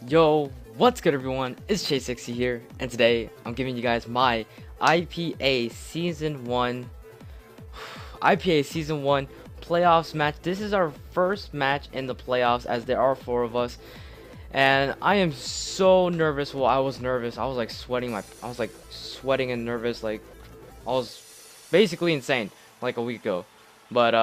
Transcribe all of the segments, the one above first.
Yo, what's good everyone? It's GlitchXCity here, and today I'm giving you guys my IPA Season 1 IPA Season 1 playoffs match. This is our first match in the playoffs as there are 4 of us. And I am so nervous. Well, I was nervous. I was like sweating and nervous, like I was basically insane like a week ago. But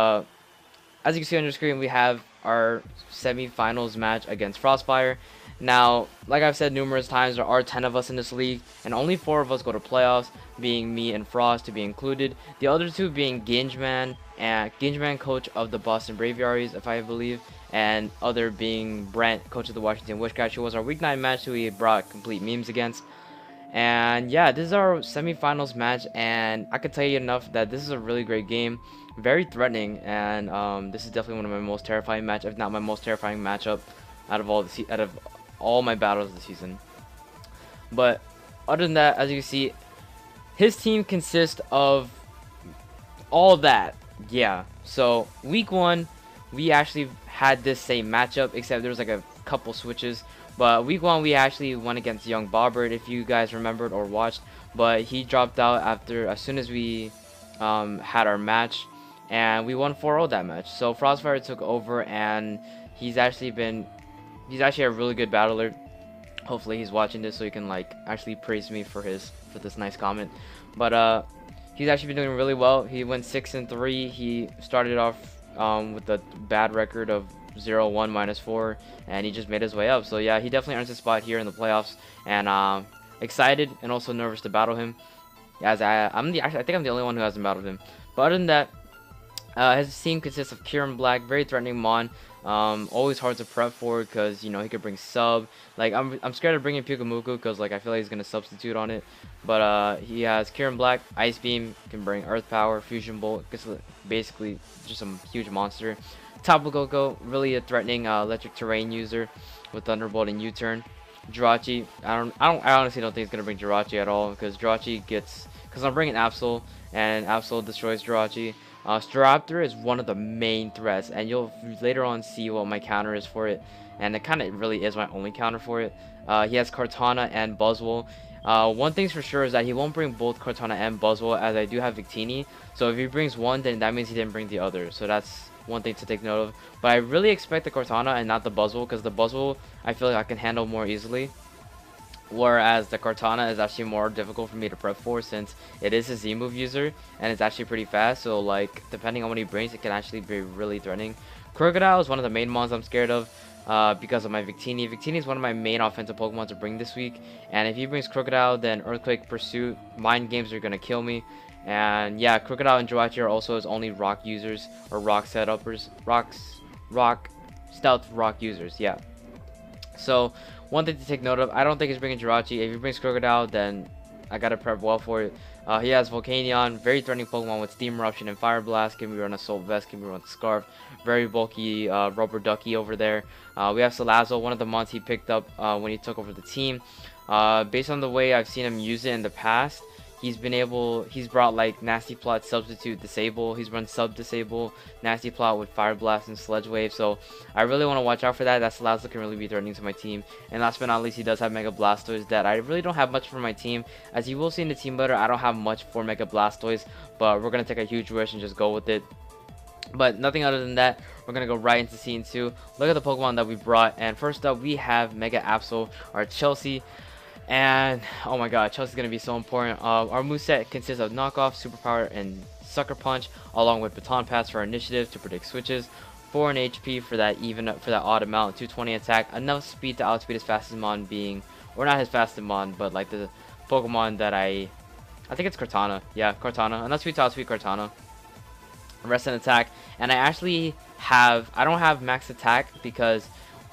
as you can see on your screen, we have our semifinals match against Frostfire. Now, like I've said numerous times, there are 10 of us in this league, and only 4 of us go to playoffs, being me and Frost to be included. The other 2 being Gingeman, and Gingeman, coach of the Boston Braviaries, if I believe, and other being Brent, coach of the Washington Wishcats, who was our Week 9 match, who we brought complete memes against. And yeah, this is our semifinals match, and I can tell you enough that this is a really great game, very threatening, and this is definitely one of my most terrifying match, if not my most terrifying matchup out of all my battles this season. But other than that, as you can see, his team consists of all that. Yeah. So week 1, we actually had this same matchup, except there was like a couple switches. But week 1, we actually went against Young Bobbert, if you guys remembered or watched. But he dropped out as soon as we had our match, and we won 4-0 that match. So Frostfire took over, and he's actually a really good battler. Hopefully he's watching this so he can like actually praise me for this nice comment. But he's actually been doing really well. He went 6-3. He started off with a bad record of 0-1 -4, and he just made his way up. So yeah, he definitely earns a spot here in the playoffs, and excited and also nervous to battle him, as I think I'm the only one who hasn't battled him. But other than that, his team consists of Kieran Black, very threatening Mon, always hard to prep for because you know he could bring sub. Like I'm scared of bringing Pyukamuku because like I feel like he's gonna substitute on it. But he has Kieran Black, Ice Beam, can bring Earth Power, Fusion Bolt, basically just some huge monster. Tapu Koko, really a threatening electric terrain user with Thunderbolt and U-turn. Jirachi, I honestly don't think he's gonna bring Jirachi at all because I'm bringing Absol, and Absol destroys Jirachi. Staraptor is one of the main threats, and you'll later on see what my counter is for it, and it kind of really is my only counter for it. He has Kartana and Buzzwole. One thing's for sure is that he won't bring both Kartana and Buzzwole, as I do have Victini, so if he brings one, then that means he didn't bring the other, so that's one thing to take note of. But I really expect the Kartana and not the Buzzwole, because the Buzzwole I feel like I can handle more easily, whereas the Kartana is actually more difficult for me to prep for since it is a Z-move user and it's actually pretty fast, so like depending on what he brings, it can actually be really threatening. Crocodile is one of the main mons I'm scared of because of my Victini. Victini is one of my main offensive Pokemon to bring this week, and if he brings Crocodile, then Earthquake, Pursuit, Mind Games are gonna kill me. And yeah, Crocodile and Jirachi are also his only rock users, or rock setuppers, stealth rock users, yeah. So one thing to take note of, I don't think he's bringing Jirachi. If he brings Crocodile, then I gotta prep well for it. He has Volcanion, very threatening Pokemon with Steam Eruption and Fire Blast. Can we run Assault Vest? Can we run Scarf? Very bulky Rubber Ducky over there. We have Salazzle, one of the mons he picked up when he took over the team. Based on the way I've seen him use it in the past, he's brought like Nasty Plot, Substitute, Disable. He's run Sub Disable, Nasty Plot with Fire Blast and Sledge Wave. So I really want to watch out for that. That Salazzle can really be threatening to my team. And last but not least, he does have Mega Blastoise that I really don't have much for my team. As you will see in the team builder, I don't have much for Mega Blastoise, but we're going to take a huge risk and just go with it. But nothing other than that, we're going to go right into Scene 2. Look at the Pokemon that we brought. And first up, we have Mega Absol, our Chelsea. And oh my god, Chelsea's gonna be so important. Our moveset consists of Knockoff, Superpower, and Sucker Punch, along with Baton Pass for our initiative to predict switches, 4 in HP for that odd amount, 220 attack, enough speed to outspeed his fastest mon being, or not his fastest mon, but like the Pokemon that I think it's Cortana. Yeah, Cortana. Enough speed to outspeed Cortana. Rest in attack, and I don't have max attack because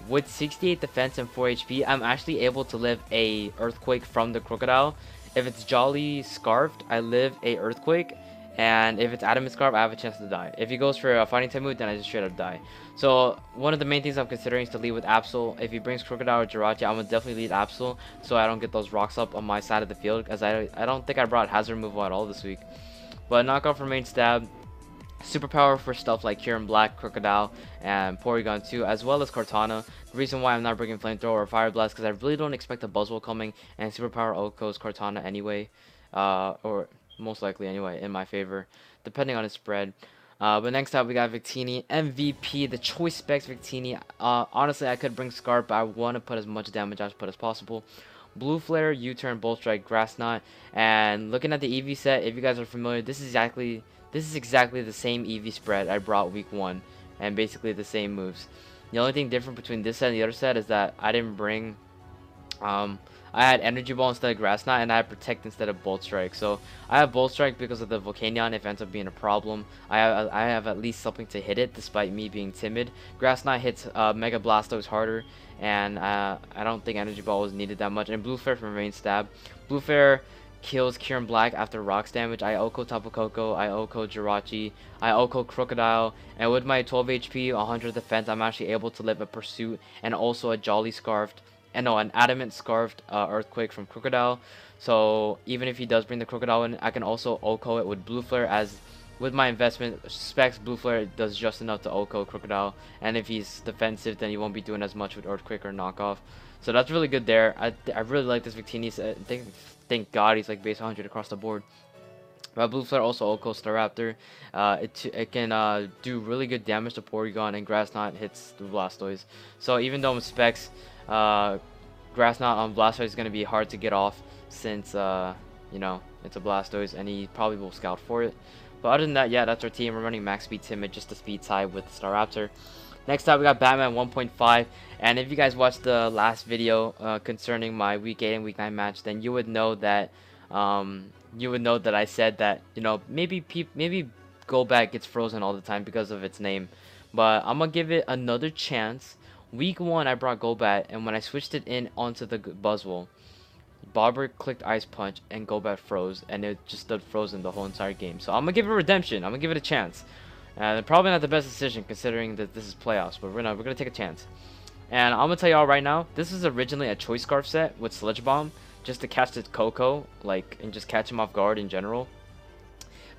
with 68 defense and 4 HP, I'm actually able to live a Earthquake from the Crocodile. If it's Jolly Scarfed, I live a Earthquake, and if it's Adamant Scarf, I have a chance to die. If he goes for a Fighting type move, then I just straight up die. So one of the main things I'm considering is to lead with Absol. If he brings Crocodile or Jirachi, I'm gonna definitely lead Absol so I don't get those rocks up on my side of the field, because I don't think I brought Hazard removal at all this week. But Knockoff remains Stab. Superpower for stuff like Kieran Black, Crocodile, and Porygon 2, as well as Cortana. The reason why I'm not bringing Flamethrower or Fire Blast because I really don't expect a Buzzwole coming, and Superpower OHKO's Cortana anyway, or most likely anyway, in my favor, depending on its spread. But next up, we got Victini, MVP, the Choice Specs Victini. Honestly, I could bring Scarf, but I want to put as much damage output as possible. Blue Flare, U-Turn, Bolt Strike, Grass Knot, and looking at the EV set, if you guys are familiar, this is exactly the same EV spread I brought week 1, and basically the same moves. The only thing different between this set and the other set is that I didn't bring, I had Energy Ball instead of Grass Knot, and I had Protect instead of Bolt Strike. So I have Bolt Strike because of the Volcanion if it ends up being a problem. I have at least something to hit it despite me being timid. Grass Knot hits Mega Blastoise harder, and I don't think Energy Ball was needed that much. And Blue Flare from Rain Stab. Blue Flare kills Kieran Black after rocks damage. I OHKO Tapu Koko, I OHKO Jirachi, I OHKO Crocodile, and with my 12 HP, 100 defense, I'm actually able to live a Pursuit and also a Jolly Scarfed, and no, an Adamant Scarfed Earthquake from Crocodile. So even if he does bring the Crocodile in, I can also OHKO it with Blue Flare, as with my investment specs, Blue Flare does just enough to OHKO Crocodile, and if he's defensive, then he won't be doing as much with Earthquake or Knockoff. So that's really good there. I really like this Victini set. Thank God he's like base 100 across the board. But Blue Flare also OHKO Staraptor. It can do really good damage to Porygon, and Grass Knot hits the Blastoise. So even though specs, Grass Knot on Blastoise is going to be hard to get off since, you know, it's a Blastoise, and he probably will scout for it. But other than that, yeah, that's our team. We're running Max Speed Timid, just a speed side with Staraptor. Next up, we got Batman 1.5, and if you guys watched the last video concerning my Week 8 and Week 9 match, then you would know that I said that, you know, maybe Golbat gets frozen all the time because of its name, but I'm gonna give it another chance. Week 1, I brought Golbat, and when I switched it in onto the Buzzwole, Bobber clicked Ice Punch, and Golbat froze, and it just stood frozen the whole entire game. So I'm gonna give it redemption. I'm gonna give it a chance. Probably not the best decision considering that this is playoffs, but we're gonna take a chance. And I'm gonna tell y'all right now, this is originally a Choice Scarf set with Sludge Bomb, just to catch the Coco, like, and just catch him off guard in general.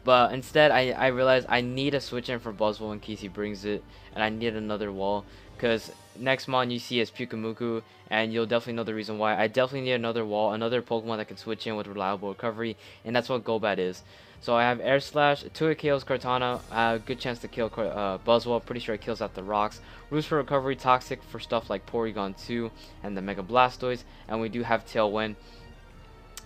But instead, I realized I need a switch in for Buzzwole in case he brings it, and I need another wall, because next mon you see is Pyukumuku, and you'll definitely know the reason why. I definitely need another wall, another Pokemon that can switch in with reliable recovery, and that's what Golbat is. So I have Air Slash, 2 it kills Cortana, good chance to kill Buzzwole, pretty sure it kills out the rocks. Roost for recovery, Toxic for stuff like Porygon 2 and the Mega Blastoise, and we do have Tailwind.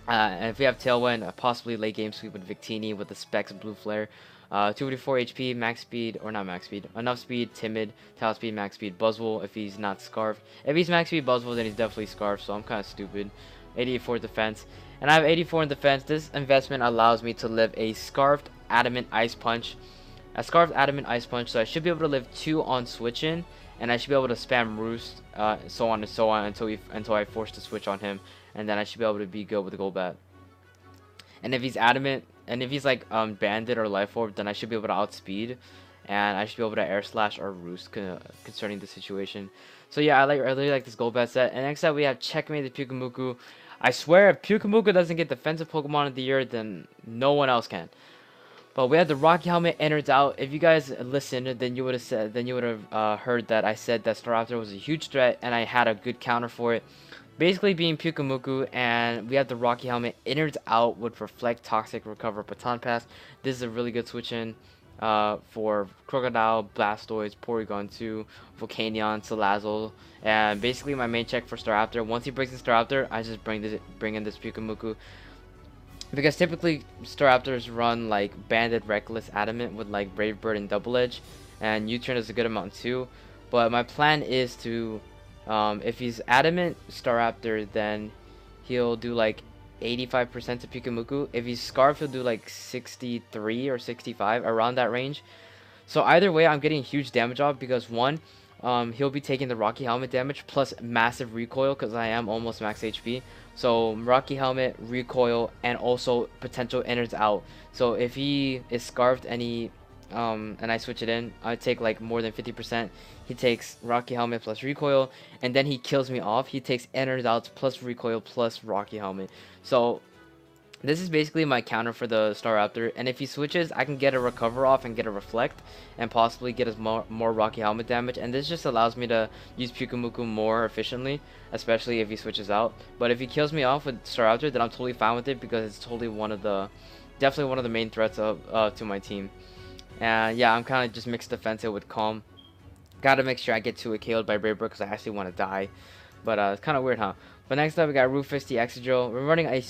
And if we have Tailwind, possibly late game sweep with Victini with the specs Blue Flare. 284 HP, max speed, or not max speed, enough speed, timid, top speed, max speed, Buzzwole if he's not Scarfed. If he's max speed Buzzwole, then he's definitely Scarfed, so I'm kind of stupid. 84 defense. And I have 84 in defense. This investment allows me to live a Scarfed Adamant Ice Punch. A Scarfed Adamant Ice Punch, so I should be able to live 2 on switch in, and I should be able to spam Roost, so on and so on until I force the switch on him, and then I should be able to be good with the Golbat. And if he's Adamant, and if he's like Bandit or Life Orb, then I should be able to outspeed, and I should be able to Air Slash or Roost concerning the situation. So yeah, I really like this Golbat set. And next up we have Checkmate the Pyukumuku. I swear if Pyukumuku doesn't get Defensive Pokemon of the Year, then no one else can. But we have the Rocky Helmet Innards out. If you guys listened, then you would have heard that I said that Staraptor was a huge threat, and I had a good counter for it. Basically being Pyukumuku, and we have the Rocky Helmet Innards out with Reflect, Toxic, Recover, Baton Pass. This is a really good switch in for Crocodile, Blastoise, Porygon 2, Volcanion, Salazzle, and basically my main check for Staraptor. Once he breaks in Staraptor, I just bring in this Pyukumuku. Because typically Staraptors run like Banded, Reckless, Adamant with like Brave Bird and Double Edge, and U-Turn is a good amount too. But my plan is to, if he's Adamant Staraptor, then he'll do like 85% to Pyukumuku. If he's Scarf, he'll do like 63 or 65, around that range. So either way, I'm getting huge damage off because one, he'll be taking the Rocky Helmet damage plus massive recoil because I am almost max HP. So Rocky Helmet, recoil, and also potential innards out. So if he is Scarfed and and I switch it in, I take like more than 50%. He takes Rocky Helmet plus recoil, and then he kills me off. He takes innards out plus recoil plus Rocky Helmet. So This is basically my counter for the Staraptor, and if he switches, I can get a recover off and get a reflect, and possibly get his more Rocky Helmet damage, and this just allows me to use Pyukumuku more efficiently, especially if he switches out. But if he kills me off with Staraptor, then I'm totally fine with it, because it's totally definitely one of the main threats to my team. And yeah, I'm kind of just mixed defensive with Calm. Gotta make sure I get to it KO'd by Brave Bird, because I actually want to die. But it's kind of weird, huh? But next up, we got Rufus the Excadrill. We're running a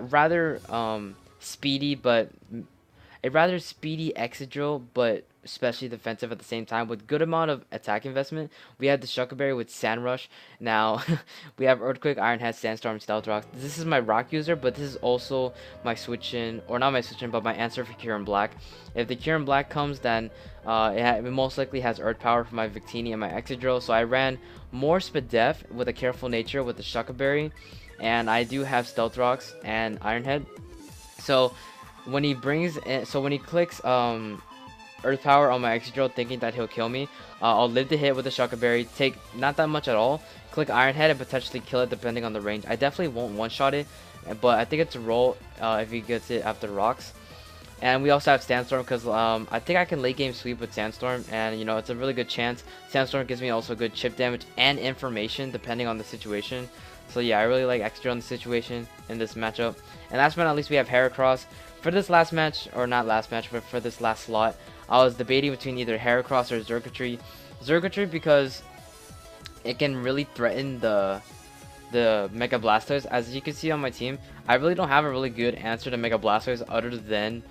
rather speedy Excadrill, but especially defensive at the same time, with good amount of attack investment. We have the Shuckleberry with Sand Rush. Now, we have Earthquake, Iron Head, Sandstorm, Stealth Rock. This is my Rock user, but this is also my switch-in, or not my switch-in, but my answer for Kyurem Black. If the Kyurem Black comes, then it most likely has Earth Power for my Victini and my Excadrill. So I ran more Spadef with a Careful Nature with the Shuckleberry, and I do have Stealth Rocks and Iron Head. So when he clicks Earth Power on my Excadrill, thinking that he'll kill me, I'll live the hit with the Shuckleberry, take not that much at all, click Iron Head, and potentially kill it depending on the range. I definitely won't one-shot it, but I think it's a roll if he gets it after rocks. And we also have Sandstorm, because I think I can late game sweep with Sandstorm, and you know, it's a really good chance. Sandstorm gives me also good chip damage and information depending on the situation. So yeah, I really like Excadrill in the situation in this matchup. And last but not least, we have Heracross. For this last match, or not last match, but for this last slot, I was debating between either Heracross or Xurkitree. Xurkitree because it can really threaten the Mega Blastoise. As you can see on my team, I really don't have a really good answer to Mega Blastoise other than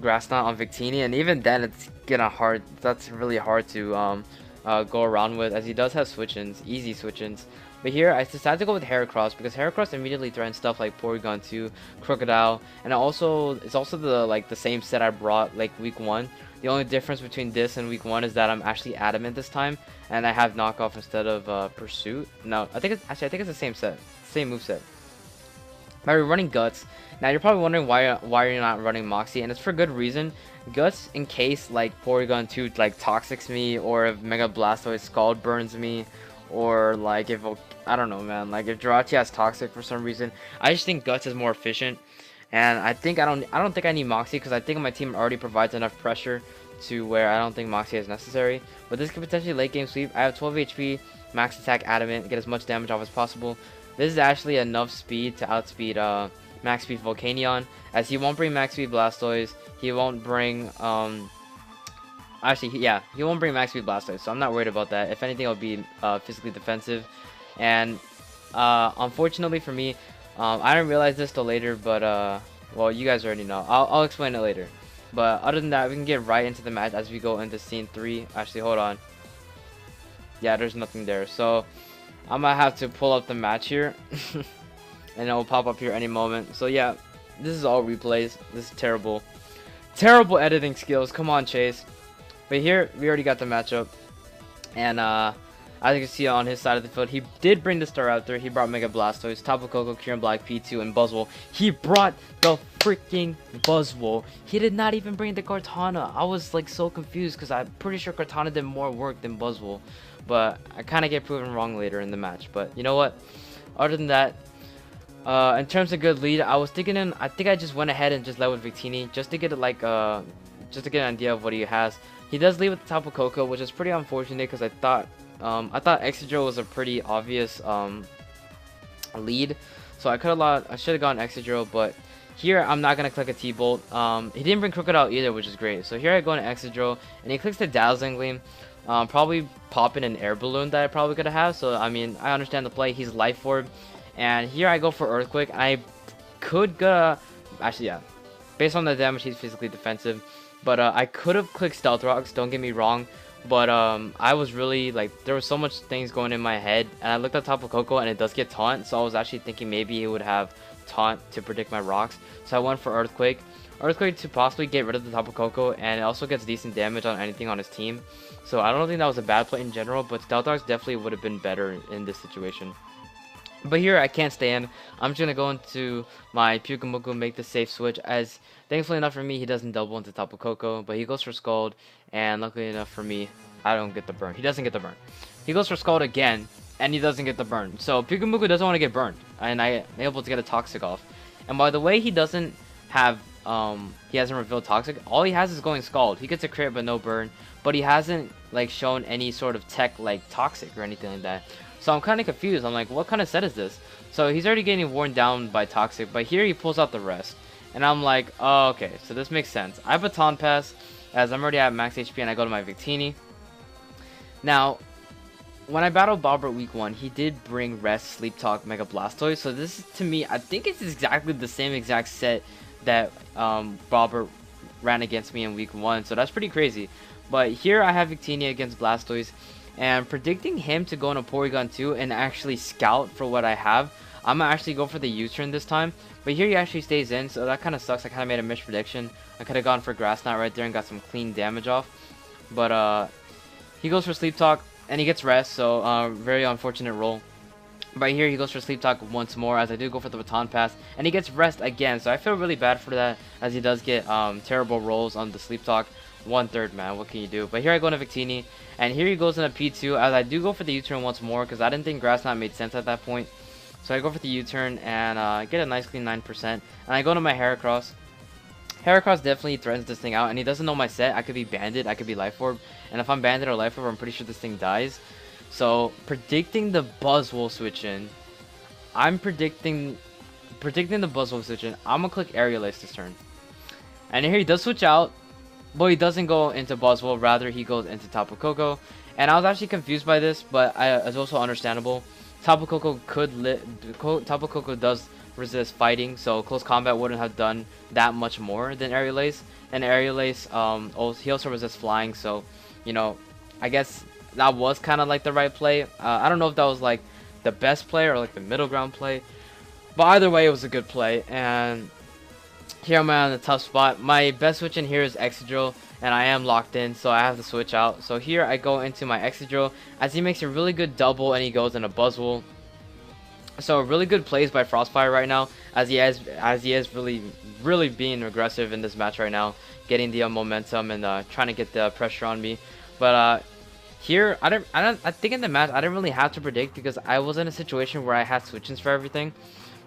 Grass Knot on Victini, and even then it's hard. That's really hard to go around with, as he does have switch-ins, easy switch-ins. But here I decided to go with Heracross, because Heracross immediately threatens stuff like Porygon 2, Crocodile, and it's also the same set I brought like week 1. The only difference between this and week 1 is that I'm actually Adamant this time, and I have Knockoff instead of Pursuit. No, I think it's the same set, same moveset. But we're running Guts. Now you're probably wondering why you're not running Moxie, and it's for good reason. Guts, in case like Porygon 2 like Toxics me, or if Mega Blastoise Scald burns me, or like if I don't know, man, like if Jirachi has Toxic for some reason. I just think Guts is more efficient, and I don't think I need Moxie, because I think my team already provides enough pressure to where I don't think Moxie is necessary. But this could potentially late game sweep. I have 12 HP, max attack Adamant, get as much damage off as possible. This is actually enough speed to outspeed max speed Volcanion, as he won't bring max speed Blastoise. He won't bring he won't bring max speed Blastoise, so I'm not worried about that. If anything, it'll be physically defensive. And unfortunately for me, I didn't realize this till later, but well, you guys already know. I'll explain it later. But other than that, we can get right into the match as we go into scene 3. Actually, hold on. Yeah, there's nothing there, so I'm gonna have to pull up the match here, and it will pop up here any moment. So yeah, this is all replays. This is terrible editing skills. Come on, Chase. But here we already got the matchup, and as you can see on his side of the field, he did bring the Staraptor. He brought Mega Blastoise, Tapu Koko, Kyurem Black, P2, and Buzzwole. He brought the freaking Buzzwole. He did not even bring the Kartana. I was like so confused, because I'm pretty sure Kartana did more work than Buzzwole. But I kind of get proven wrong later in the match. But you know what? Other than that, in terms of good lead, I think I just went ahead and just led with Victini just to get just to get an idea of what he has. He does lead with the Tapu Koko, which is pretty unfortunate, because I thought Excadrill was a pretty obvious lead, so I should have gone Excadrill. But here I'm not gonna click a T-Bolt. He didn't bring Crocodile either, which is great. So here I go into Excadrill, and he clicks the Dazzling Gleam. Probably popping an air balloon that I probably could have. So I mean, I understand the play. He's Life Orb, and here I go for Earthquake. I could go actually, yeah, based on the damage, he's physically defensive, but I could have clicked Stealth Rocks, don't get me wrong, but I was really like, there was so much things going in my head, and I looked at Tapu Koko and it does get Taunt, so I was actually thinking maybe he would have Taunt to predict my rocks. So I went for Earthquake to possibly get rid of the Tapu Koko, and it also gets decent damage on anything on his team. So I don't think that was a bad play in general, but Stealth Rocks definitely would have been better in this situation. But here I can't stand. I'm just gonna go into my Pyukumuku, make the safe switch, as thankfully enough for me, he doesn't double into Tapu Koko, but he goes for Scald, and luckily enough for me, I don't get the burn. He doesn't get the burn. He goes for Scald again, and he doesn't get the burn. So Pyukumuku doesn't want to get burned, and I am able to get a Toxic off. And by the way, he doesn't have he hasn't revealed Toxic. All he has is going Scald. He gets a crit but no burn, but he hasn't like shown any sort of tech like Toxic or anything like that. So I'm kind of confused. I'm like, what kind of set is this? So he's already getting worn down by Toxic, but here he pulls out the rest. And I'm like, oh, okay, so this makes sense. I Baton Pass, as I'm already at max HP, and I go to my Victini. Now, when I battled Bobbert week 1, he did bring Rest, Sleep Talk, Mega Blastoise. So this is, to me, I think it's exactly the same exact set that Bobbert ran against me in week 1. So that's pretty crazy. But here I have Victini against Blastoise. And predicting him to go in a Porygon 2 and actually scout for what I have, I'm going to actually go for the U-turn this time. But here he actually stays in, so that kind of sucks. I kind of made a misprediction. I could have gone for Grass Knot right there and got some clean damage off. But he goes for Sleep Talk, and he gets Rest, so very unfortunate roll. But here he goes for Sleep Talk once more, as I do go for the Baton Pass, and he gets Rest again. So I feel really bad for that, as he does get terrible rolls on the Sleep Talk. 1/3, man, what can you do? But here I go into Victini, and here he goes in a P2, as I do go for the U-turn once more, because I didn't think Grass Knot made sense at that point. So I go for the U-turn and get a nice clean 9%. And I go to my Heracross. Heracross definitely threatens this thing out, and he doesn't know my set. I could be Banded, I could be Life Orb. And if I'm Banded or Life Orb, I'm pretty sure this thing dies. So predicting the Buzzwole switch in, I'm predicting the Buzzwole switch in. I'm gonna click Aerial Ace this turn. And here he does switch out, but he doesn't go into Buzzwole, rather he goes into Tapu Koko. And I was actually confused by this, but it's also understandable. Tapu Koko Tapu Koko does resist fighting, so close combat wouldn't have done that much more than Aerial Ace. And Aerial Ace, he also resists flying, so, you know, I guess that was kind of like the right play. I don't know if that was like the best play or like the middle ground play, but either way, it was a good play. And here I'm on a tough spot. My best switch in here is Excadrill, and I am locked in, so I have to switch out. So here I go into my Excadrill, as he makes a really good double, and he goes in a Buzzwole. So really good plays by Frostfire right now, as he is really being aggressive in this match right now, getting the momentum and trying to get the pressure on me. But here I think in the match I didn't really have to predict, because I was in a situation where I had switch-ins for everything.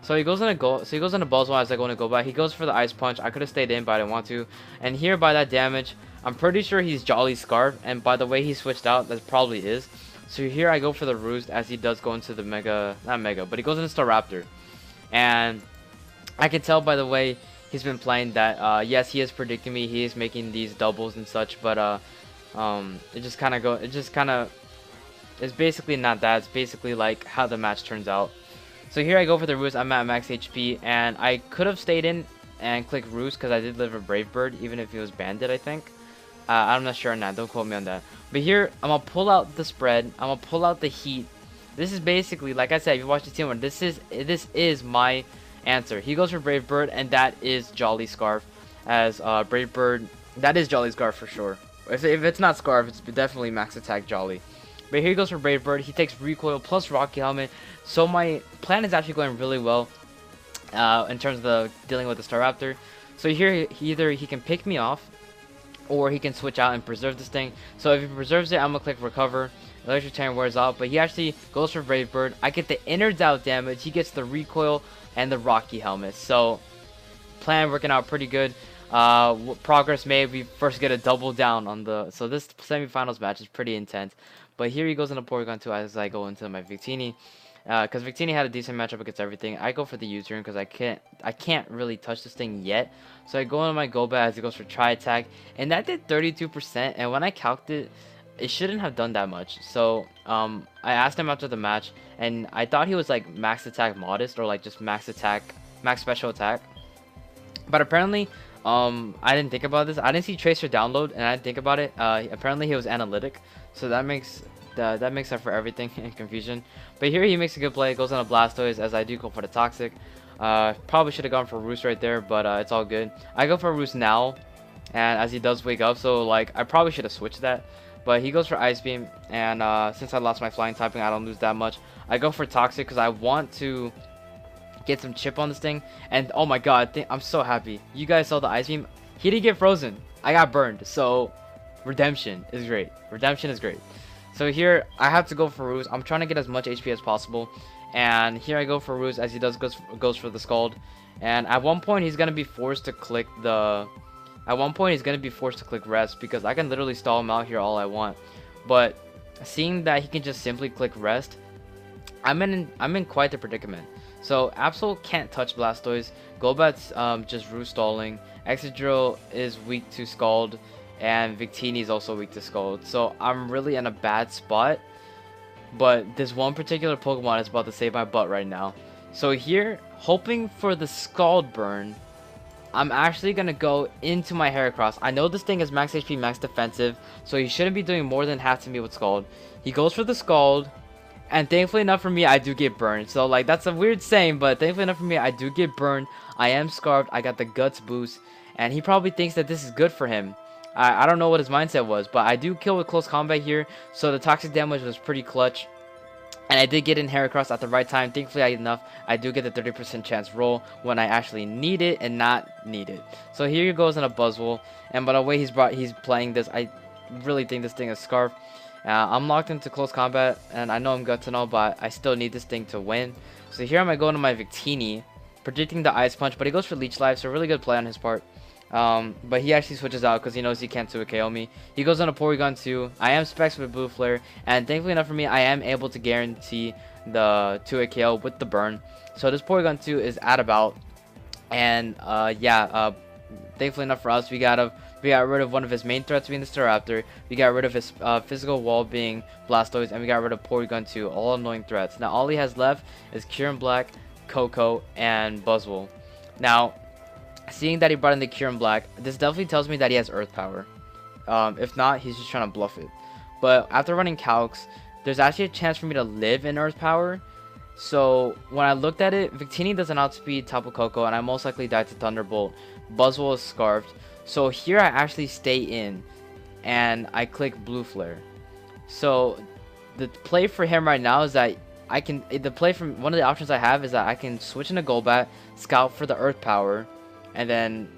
So he goes in a Buzzwole as I go into go by. He goes for the Ice Punch. I could have stayed in, but I didn't want to. And here by that damage, I'm pretty sure he's Jolly Scarf. And by the way he switched out, that probably is. So here I go for the Roost, as he does go into the not Mega, but he goes into Staraptor. And I can tell by the way he's been playing that, yes, he is predicting me. He is making these doubles and such, but it's basically not that. It's basically like how the match turns out. So here I go for the Roost. I'm at max HP, and I could have stayed in and clicked Roost, because I did live a Brave Bird, even if he was Banded, I think. I'm not sure on that. Don't quote me on that. But here, I'm going to pull out the spread. I'm going to pull out the heat. This is basically, like I said, if you watch the team, this is my answer. He goes for Brave Bird, and that is Jolly Scarf. As Brave Bird, that is Jolly Scarf for sure. If it's not Scarf, it's definitely max attack Jolly. But here he goes for Brave Bird. He takes Recoil plus Rocky Helmet. So my plan is actually going really well in terms of the dealing with the Staraptor. So here either he can pick me off, or he can switch out and preserve this thing. So if he preserves it, I'm going to click Recover. Electric Terror wears off, but he actually goes for Brave Bird. I get the Innards out damage. He gets the Recoil and the Rocky Helmet. So plan working out pretty good. Progress made. We first get a double down on the... So this semifinals match is pretty intense. But here he goes into Porygon 2 as I go into my Victini. Because Victini had a decent matchup against everything. I go for the U-turn because I can't really touch this thing yet. So I go into my Golbat as it goes for Tri Attack, and that did 32%. And when I calculated it shouldn't have done that much. So I asked him after the match, and I thought he was like max attack modest, or like just max special attack. But apparently, I didn't think about this. I didn't see Tracer download, and I didn't think about it. Apparently he was analytic, so that makes up for everything in confusion. But here he makes a good play, goes on a Blastoise, as I do go for the Toxic. Probably should have gone for Roost right there, but it's all good. I go for Roost now, and as he does wake up, so like I probably should have switched that. But he goes for Ice Beam, and since I lost my flying typing, I don't lose that much. I go for Toxic because I want to get some chip on this thing. And oh my god, I'm so happy. You guys saw the Ice Beam. He didn't get frozen. I got burned. So redemption is great. Redemption is great. So here I have to go for Ruse. I'm trying to get as much HP as possible, and here I go for Ruse as he goes for the Scald. And at one point he's gonna be forced to click the. At one point he's gonna be forced to click rest because I can literally stall him out here all I want. But seeing that he can just simply click rest, I'm in quite the predicament. So Absol can't touch Blastoise. Golbat's just Roost stalling. Excadrill is weak to Scald, and Victini is also weak to Scald. So I'm really in a bad spot. But this one particular Pokemon is about to save my butt right now. So here, hoping for the Scald burn, I'm actually going to go into my Heracross. I know this thing is max HP, max defensive, so he shouldn't be doing more than half to me with Scald. He goes for the Scald, and thankfully enough for me, I do get burned. So, like, that's a weird saying, but thankfully enough for me, I do get burned. I am Scarfed, I got the Guts boost, and he probably thinks that this is good for him. I don't know what his mindset was, but I do kill with close combat here, so the toxic damage was pretty clutch. And I did get in Heracross at the right time. Thankfully, I do get the 30% chance roll when I actually need it and not need it. So here he goes in a Buzzwole. And by the way he's playing this, I really think this thing is Scarf. I'm locked into close combat, and I know I'm Guts and all, but I still need this thing to win. So here I'm going to go into my Victini, predicting the Ice Punch, but he goes for Leech Life, so really good play on his part. But he actually switches out because he knows he can't 2 KO me. He goes on a Porygon 2. I am Specs with Blue Flare, and thankfully enough for me, I am able to guarantee the 2 KO with the burn. So this Porygon 2 is at about, and thankfully enough for us, we got rid of one of his main threats being the Staraptor. We got rid of his physical wall being Blastoise, and we got rid of Porygon 2, all annoying threats. Now all he has left is Kyurem Black, Koko, and Buzzwole. Now, seeing that he brought in the Kyurem Black, this definitely tells me that he has Earth Power. If not, he's just trying to bluff it. But after running Calcs, there's actually a chance for me to live in Earth Power. So when I looked at it, Victini doesn't outspeed Tapu Koko, and I most likely died to Thunderbolt. Buzzwole is Scarfed. So here I actually stay in, and I click Blue Flare. So the play for him right now is that one of the options I have is that I can switch into Golbat, scout for the Earth Power, and then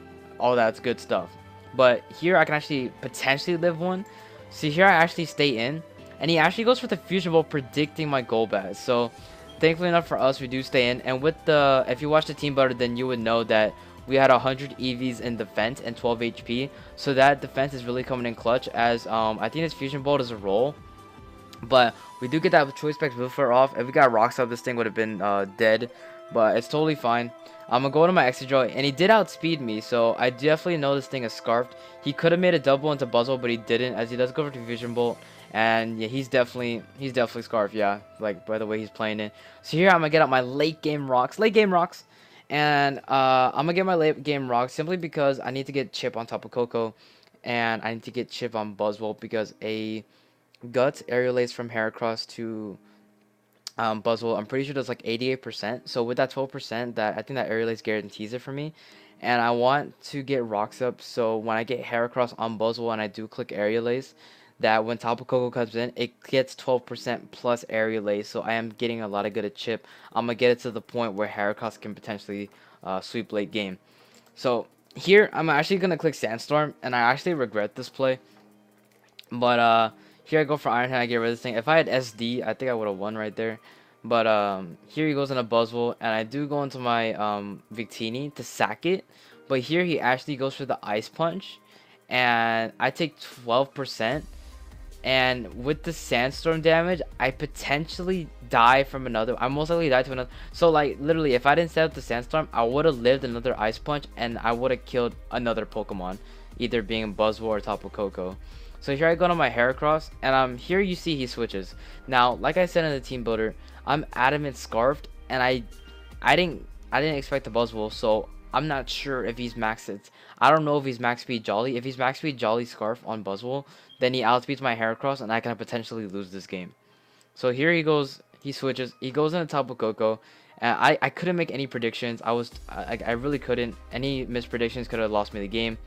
all that's good stuff. But here I can actually potentially live one. So here I actually stay in, and he actually goes for the Fusion Bolt, predicting my Golbat. So thankfully enough for us, we do stay in. And with if you watch the team butter, then you would know that we had 100 EVs in defense and 12 HP. So that defense is really coming in clutch, as I think this Fusion Bolt is a roll. But we do get that Choice Specs Blue Flare off. If we got Rocks up, this thing would have been dead. But it's totally fine. I'm going to go to my Excadrill, and he did outspeed me, so I definitely know this thing is Scarfed. He could have made a double into Buzzle, but he didn't, as he does go for Fusion Bolt. And yeah, he's definitely Scarfed, yeah, like by the way he's playing it. So here I'm going to get out my late game rocks. And I'm going to get my late game rocks simply because I need to get Chip on top of Coco, and I need to get Chip on Buzzwole because a Guts Aerial Ace from Heracross to Buzzwole, I'm pretty sure does like 88%. So with that 12%, I think that Aerial Ace guarantees it for me. And I want to get Rocks up, so when I get Heracross on Buzzwole and I do click Aerial Ace, that when Tapu Koko comes in, it gets 12% plus Aerial Ace. So I am getting a lot of good at Chip. I'm going to get it to the point where Heracross can potentially sweep late game. So here, I'm actually going to click Sandstorm, and I actually regret this play. But here I go for Iron Hand, I get rid of this thing. If I had SD, I think I would have won right there. But here he goes in a Buzzwole, and I do go into my Victini to sack it. But here he actually goes for the Ice Punch, and I take 12%. And with the Sandstorm damage, I potentially die from another. I most likely die to another. So like literally, if I didn't set up the Sandstorm, I would have lived another Ice Punch, and I would have killed another Pokemon, either being Buzzwole or Tapu Koko. So here I go to my Heracross, and here you see he switches. Now, like I said in the team builder, I'm adamant Scarfed, and I didn't expect the Buzzwole, so I'm not sure if he's maxed it. I don't know if he's max speed Jolly. If he's max speed Jolly Scarf on Buzzwole, then he outspeeds my Heracross, and I can potentially lose this game. So here he goes, he switches, he goes into Tapu Koko, and I couldn't make any predictions. I really couldn't. Any missed predictions could have lost me the game.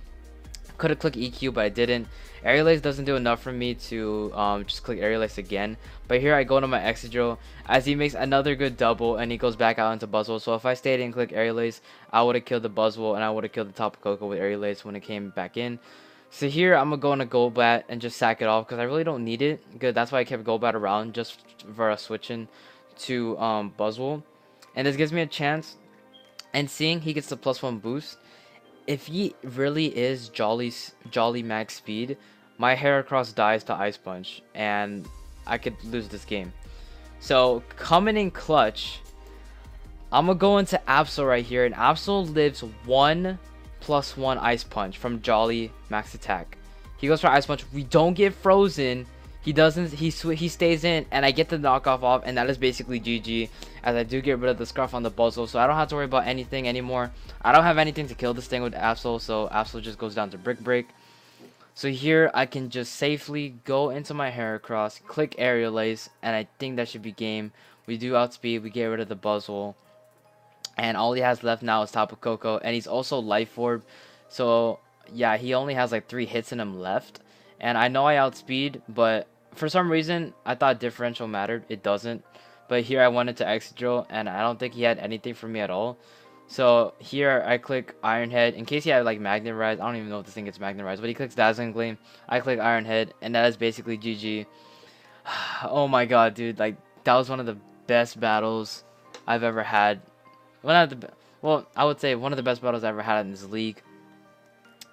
Could have clicked EQ, but I didn't. Aerial Ace doesn't do enough for me to just click Aerial Ace again. But here I go to my Excadrill as he makes another good double, and he goes back out into Buzzwole. So if I stayed and clicked Aerial Ace, I would have killed the Buzzwole, and I would have killed the Tapu Koko with Aerial Ace when it came back in. So here I'm gonna go in a gold bat and just sack it off because I really don't need it. Good, that's why I kept gold bat around just for switching to Buzzwole, and this gives me a chance. And seeing he gets the +1 boost, if he really is Jolly max speed, my Heracross dies to Ice Punch, and I could lose this game. So coming in clutch, I'm gonna go into Absol right here, and Absol lives 1+1 Ice Punch from Jolly max attack. He goes for Ice Punch. We don't get frozen. He doesn't. He stays in, and I get the knockoff off, and that is basically GG. As I do get rid of the scarf on the Buzzle, so I don't have to worry about anything anymore. I don't have anything to kill this thing with Absol, so Absol just goes down to Brick Break. So here I can just safely go into my Heracross, click Aerial Ace, and I think that should be game. We do outspeed, we get rid of the Buzzle, and all he has left now is Tapu Koko, and he's also Life Orb. So yeah, he only has like 3 hits in him left. And I know I outspeed, but for some reason I thought differential mattered. It doesn't. But here I wanted to exit drill, and I don't think he had anything for me at all. So here I click Iron Head in case he had like Magnet Rise. I don't even know if this thing gets Magnet Rise, but he clicks Dazzling Gleam. I click Iron Head, and that is basically GG. Oh my god, dude! Like that was one of the best battles I've ever had. Well, I would say one of the best battles I ever had in this league.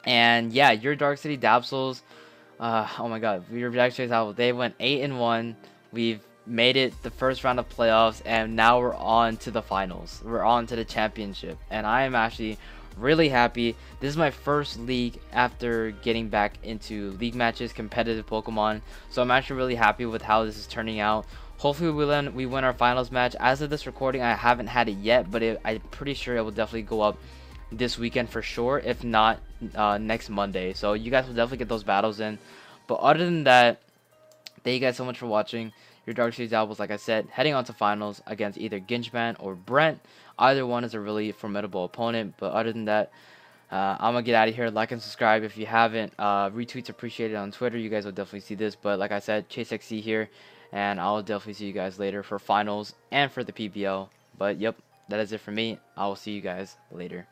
And yeah, your Dark City Dapsels. Oh my god, your Dark City Dapsels. They went 8-1. We've made it the first round of playoffs, and now we're on to the finals. We're on to the championship, and I am actually really happy. This is my first league after getting back into league matches, competitive Pokemon. So I'm actually really happy with how this is turning out. Hopefully we win our finals match. As of this recording, I haven't had it yet, but I'm pretty sure it will definitely go up this weekend for sure, if not next Monday. So you guys will definitely get those battles in. But other than that, thank you guys so much for watching. Your Dark Series Albums, like I said, heading on to finals against either Ginchman or Brent. Either one is a really formidable opponent. But other than that, I'm going to get out of here. Like and subscribe if you haven't. Retweets appreciated on Twitter. You guys will definitely see this. But like I said, GlitchXCity here. And I'll definitely see you guys later for finals and for the PBL. But yep, that is it for me. I will see you guys later.